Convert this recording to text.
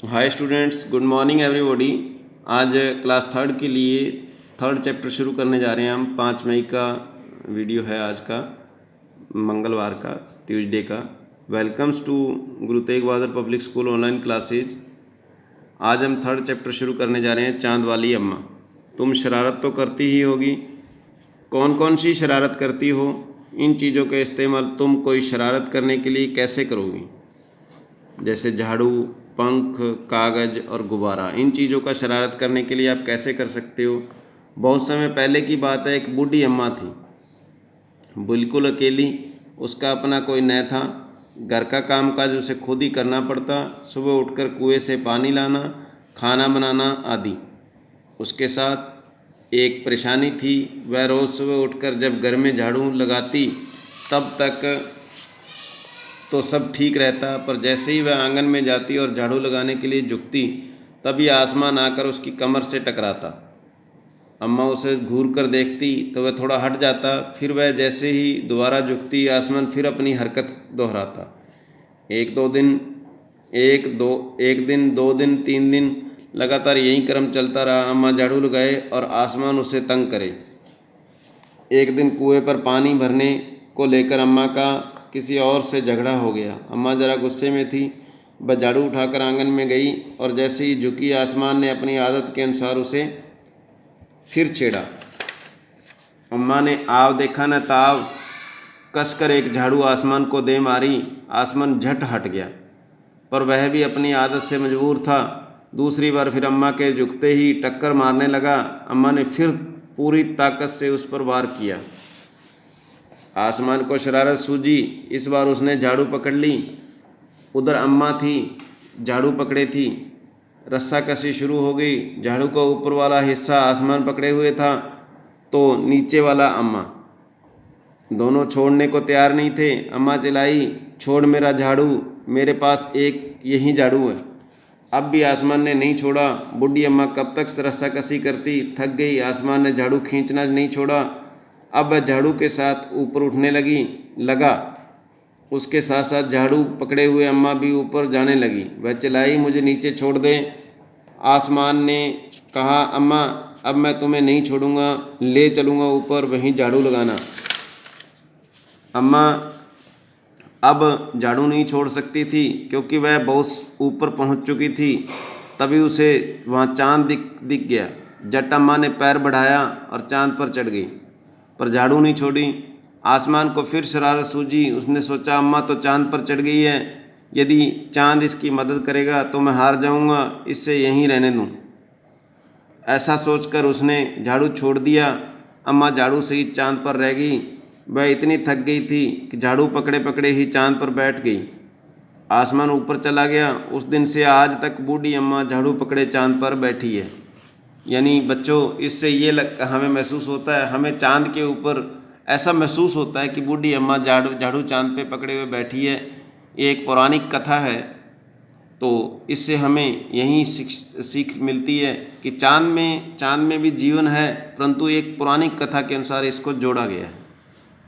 Hi students, good morning everybody. आज class third के लिए थर्ड चैप्टर शुरू करने जा रहे हैं हम। 5 मई का वीडियो है आज का, मंगलवार का, ट्यूसडे का। Welcomes to Guru Tegh Bahadur public school online classes. आज हम थर्ड चैप्टर शुरू करने जा रहे हैं, चांद वाली अम्मा। तुम शरारत तो करती ही होगी। कौन कौन सी शरारत करती हो? इन चीज़ों का इस्तेमाल तुम कोई शरारत करने के लिए कैसे करोगी? जैसे झाड़ू, पंख, कागज़ और गुब्बारा। इन चीज़ों का शरारत करने के लिए आप कैसे कर सकते हो? बहुत समय पहले की बात है, एक बूढ़ी अम्मा थी, बिल्कुल अकेली। उसका अपना कोई न था। घर का कामकाज उसे खुद ही करना पड़ता। सुबह उठकर कुएं से पानी लाना, खाना बनाना आदि। उसके साथ एक परेशानी थी, वह रोज़ सुबह उठकर जब घर में झाड़ू लगाती तब तक तो सब ठीक रहता, पर जैसे ही वह आंगन में जाती और झाड़ू लगाने के लिए झुकती तभी आसमान आकर उसकी कमर से टकराता। अम्मा उसे घूर कर देखती तो वह थोड़ा हट जाता, फिर वह जैसे ही दोबारा झुकती आसमान फिर अपनी हरकत दोहराता। एक दिन, 2 दिन, 3 दिन लगातार यही क्रम चलता रहा। अम्मा झाड़ू लगाए और आसमान उसे तंग करे। एक दिन कुएं पर पानी भरने को लेकर अम्मा का किसी और से झगड़ा हो गया। अम्मा ज़रा गुस्से में थी। वह झाड़ू उठाकर आंगन में गई और जैसे ही झुकी, आसमान ने अपनी आदत के अनुसार उसे फिर छेड़ा। अम्मा ने आव देखा न ताव कसकर एक झाड़ू आसमान को दे मारी। आसमान झट हट गया, पर वह भी अपनी आदत से मजबूर था। दूसरी बार फिर अम्मा के झुकते ही टक्कर मारने लगा। अम्मा ने फिर पूरी ताकत से उस पर वार किया। आसमान को शरारत सूझी। इस बार उसने झाड़ू पकड़ ली। उधर अम्मा थी, झाड़ू पकड़े थी। रस्साकसी शुरू हो गई। झाड़ू का ऊपर वाला हिस्सा आसमान पकड़े हुए था तो नीचे वाला अम्मा। दोनों छोड़ने को तैयार नहीं थे। अम्मा चिल्लाई, छोड़ मेरा झाड़ू, मेरे पास एक यही झाड़ू है। अब भी आसमान ने नहीं छोड़ा। बूढ़ी अम्मा कब तक रस्साकसी करती, थक गई। आसमान ने झाड़ू खींचना नहीं छोड़ा। अब वह झाड़ू के साथ ऊपर उठने लगा। उसके साथ साथ झाड़ू पकड़े हुए अम्मा भी ऊपर जाने लगी। वह चिल्लाई, मुझे नीचे छोड़ दे। आसमान ने कहा, अम्मा अब मैं तुम्हें नहीं छोड़ूंगा, ले चलूँगा ऊपर, वहीं झाड़ू लगाना। अम्मा अब झाड़ू नहीं छोड़ सकती थी क्योंकि वह बहुत ऊपर पहुंच चुकी थी। तभी उसे वहाँ चांद दिख गया। जट अम्मा ने पैर बढ़ाया और चांद पर चढ़ गई, पर झाड़ू नहीं छोड़ी। आसमान को फिर शरारत सूझी। उसने सोचा, अम्मा तो चांद पर चढ़ गई है, यदि चांद इसकी मदद करेगा तो मैं हार जाऊंगा, इससे यहीं रहने दूं। ऐसा सोचकर उसने झाड़ू छोड़ दिया। अम्मा झाड़ू से ही चांद पर रह गई। वह इतनी थक गई थी कि झाड़ू पकड़े पकड़े ही चांद पर बैठ गई। आसमान ऊपर चला गया। उस दिन से आज तक बूढ़ी अम्मा झाड़ू पकड़े चांद पर बैठी है। यानी बच्चों, इससे ये हमें महसूस होता है, हमें चांद के ऊपर ऐसा महसूस होता है कि बूढ़ी अम्मा झाड़ू चांद पे पकड़े हुए बैठी है। ये एक पौराणिक कथा है। तो इससे हमें यही सीख मिलती है कि चांद में भी जीवन है, परंतु एक पौराणिक कथा के अनुसार इसको जोड़ा गया है।